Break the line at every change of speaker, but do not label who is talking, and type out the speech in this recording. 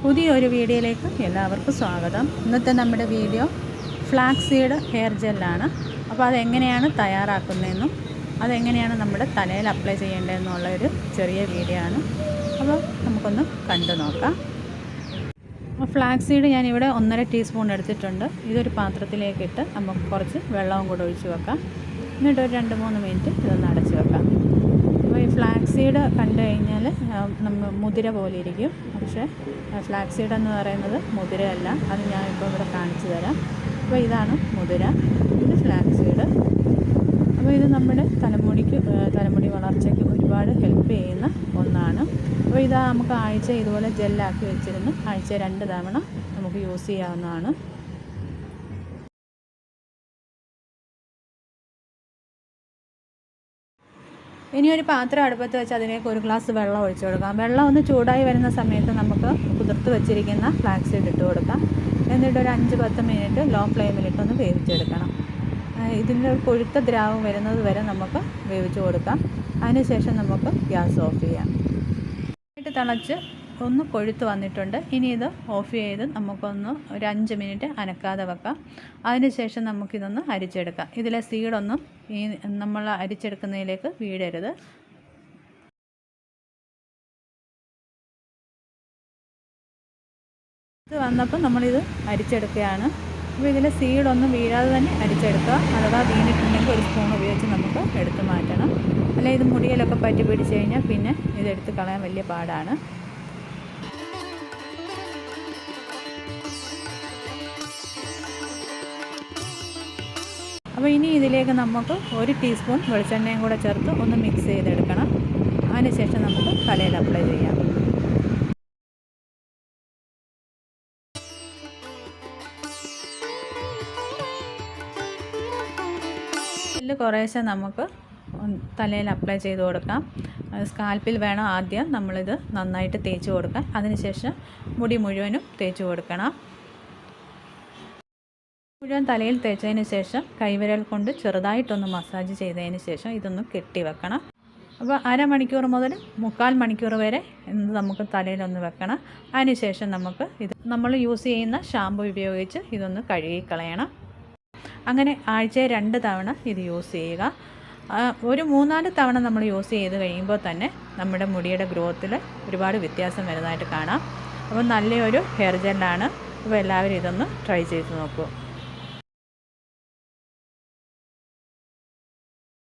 പുതിയൊരു വീഡിയോയിലേക്ക് എല്ലാവർക്കും സ്വാഗതം. ഇന്നത്തെ നമ്മുടെ വീഡിയോ ഫ്ലാക്സീഡ് ഹെയർ ജെല്ലാണ്. അപ്പോൾ അതെങ്ങനെയാണ് തയ്യാറാക്കുന്നതെന്നും അതെങ്ങനെയാണ് നമ്മുടെ തലയിൽ അപ്ലൈ ചെയ്യേണ്ടതെന്നുള്ളൊരു ചെറിയ വീഡിയോ ആണ്. അപ്പോൾ നമുക്കൊന്ന് കണ്ടു നോക്കാം. ഫ്ലാക്സീഡ് ഞാനിവിടെ 1.5 ടീസ്പൂൺ എടുത്തിട്ടുണ്ട്. ഇതൊരു പാത്രത്തിലേക്കിട്ട് നമുക്ക് കുറച്ച് വെള്ളവും കൂടെ ഒഴിച്ച് വെക്കാം. എന്നിട്ട് ഒരു 2-3 മിനിറ്റ് ഇതൊന്ന് അടച്ച് വെക്കാം. അപ്പോൾ ഈ ഫ്ലാക്സീഡ് കണ്ടു കഴിഞ്ഞാൽ നമ്മൾ മുതിര പോലെ ഇരിക്കും. പക്ഷേ ഫ്ലാക്സീഡ് എന്ന് പറയുന്നത് മുതിരയല്ല. അത് ഞാൻ ഇപ്പോൾ ഇവിടെ കാണിച്ചു തരാം. അപ്പോൾ ഇതാണ് മുതിര, ഇത് ഫ്ലാക്സീഡ്. അപ്പോൾ ഇത് നമ്മുടെ തലമുടി വളർച്ചയ്ക്ക് ഒരുപാട് ഹെൽപ്പ് ചെയ്യുന്ന ഒന്നാണ്. അപ്പോൾ ഇത് നമുക്ക് ആഴ്ച ഇതുപോലെ ജെല്ലാക്കി വെച്ചിരുന്ന് ആഴ്ച 2 തവണ നമുക്ക് യൂസ് ചെയ്യാവുന്നതാണ്. ഇനി ഒരു പാത്രം അടുപ്പത്ത് വെച്ച് അതിലേക്ക് 1 ഗ്ലാസ് വെള്ളം ഒഴിച്ചു കൊടുക്കാം. വെള്ളം ഒന്ന് ചൂടായി വരുന്ന സമയത്ത് നമുക്ക് കുതിർത്ത് വെച്ചിരിക്കുന്ന ഫ്ലാക്സീഡ് ഇട്ട് കൊടുക്കാം. എന്നിട്ട് ഒരു 5-10 മിനിറ്റ് ലോ ഫ്ലെയിമിലിട്ടൊന്ന് വേവിച്ചെടുക്കണം. ഇതിൻ്റെ കൊഴുത്ത ദ്രാവകം വരുന്നത് വരെ നമുക്ക് വേവിച്ച് കൊടുക്കാം. അതിനുശേഷം നമുക്ക് ഗ്യാസ് ഓഫ് ചെയ്യാം. തിളച്ച് ഒന്ന് കൊഴുത്ത് വന്നിട്ടുണ്ട്. ഇനി ഇത് ഓഫ് ചെയ്ത് നമുക്കൊന്ന് ഒരു 5 മിനിറ്റ് അനക്കാതെ വെക്കാം. അതിനുശേഷം നമുക്കിതൊന്ന് അരിച്ചെടുക്കാം. ഇതിലെ സീഡൊന്നും ഈ നമ്മൾ അരിച്ചെടുക്കുന്നതിലേക്ക് വീഴരുത്. ഇത് വന്നപ്പോൾ നമ്മളിത് അരിച്ചെടുക്കുകയാണ്. അപ്പോൾ ഇതിലെ സീഡൊന്നും വീഴാതെ തന്നെ അരിച്ചെടുക്കുക. അഥവാ വീണിട്ടുണ്ടെങ്കിൽ ഒരു സ്പൂൺ ഉപയോഗിച്ച് നമുക്ക് എടുത്ത് മാറ്റണം. അല്ലെങ്കിൽ ഇത് മുടിയിലൊക്കെ പറ്റി പിടിച്ച് കഴിഞ്ഞാൽ പിന്നെ ഇതെടുത്ത് കളയാൻ വലിയ പാടാണ്. അപ്പോൾ ഇനി ഇതിലേക്ക് നമുക്ക് 1 ടീസ്പൂൺ വെളിച്ചെണ്ണയും കൂടെ ചേർത്ത് ഒന്ന് മിക്സ് ചെയ്തെടുക്കണം. അതിനുശേഷം നമുക്ക് തലയിൽ അപ്ലൈ ചെയ്യാം. ഇതിൽ കുറേശ്ശെ നമുക്ക് തലയിൽ അപ്ലൈ ചെയ്ത് കൊടുക്കാം. സ്കാൽപ്പിൽ വേണം ആദ്യം നമ്മളിത് നന്നായിട്ട് തേച്ച് കൊടുക്കാൻ. അതിനുശേഷം മുടി മുഴുവനും തേച്ച് കൊടുക്കണം. മുഴുവൻ തലയിൽ തേച്ചതിന് ശേഷം കൈവിരൽ കൊണ്ട് ചെറുതായിട്ടൊന്ന് മസാജ് ചെയ്തതിന് ശേഷം ഇതൊന്ന് കെട്ടി വെക്കണം. അപ്പോൾ 1/2 മണിക്കൂർ മുതൽ 3/4 മണിക്കൂർ വരെ നമുക്ക് തലയിലൊന്ന് വെക്കണം. അതിനുശേഷം നമുക്ക് ഇത് നമ്മൾ യൂസ് ചെയ്യുന്ന ഷാമ്പു ഉപയോഗിച്ച് ഇതൊന്ന് കഴുകി കളയണം. അങ്ങനെ ആഴ്ചയിൽ 2 തവണ ഇത് യൂസ് ചെയ്യുക. ഒരു 3-4 തവണ നമ്മൾ യൂസ് ചെയ്ത് കഴിയുമ്പോൾ തന്നെ നമ്മുടെ മുടിയുടെ ഗ്രോത്തിൽ ഒരുപാട് വ്യത്യാസം വരുന്നതായിട്ട് കാണാം. അപ്പോൾ നല്ലൊരു ഹെയർ ജെല്ലാണ്. അപ്പോൾ എല്ലാവരും ഇതൊന്ന് ട്രൈ ചെയ്ത് നോക്കൂ.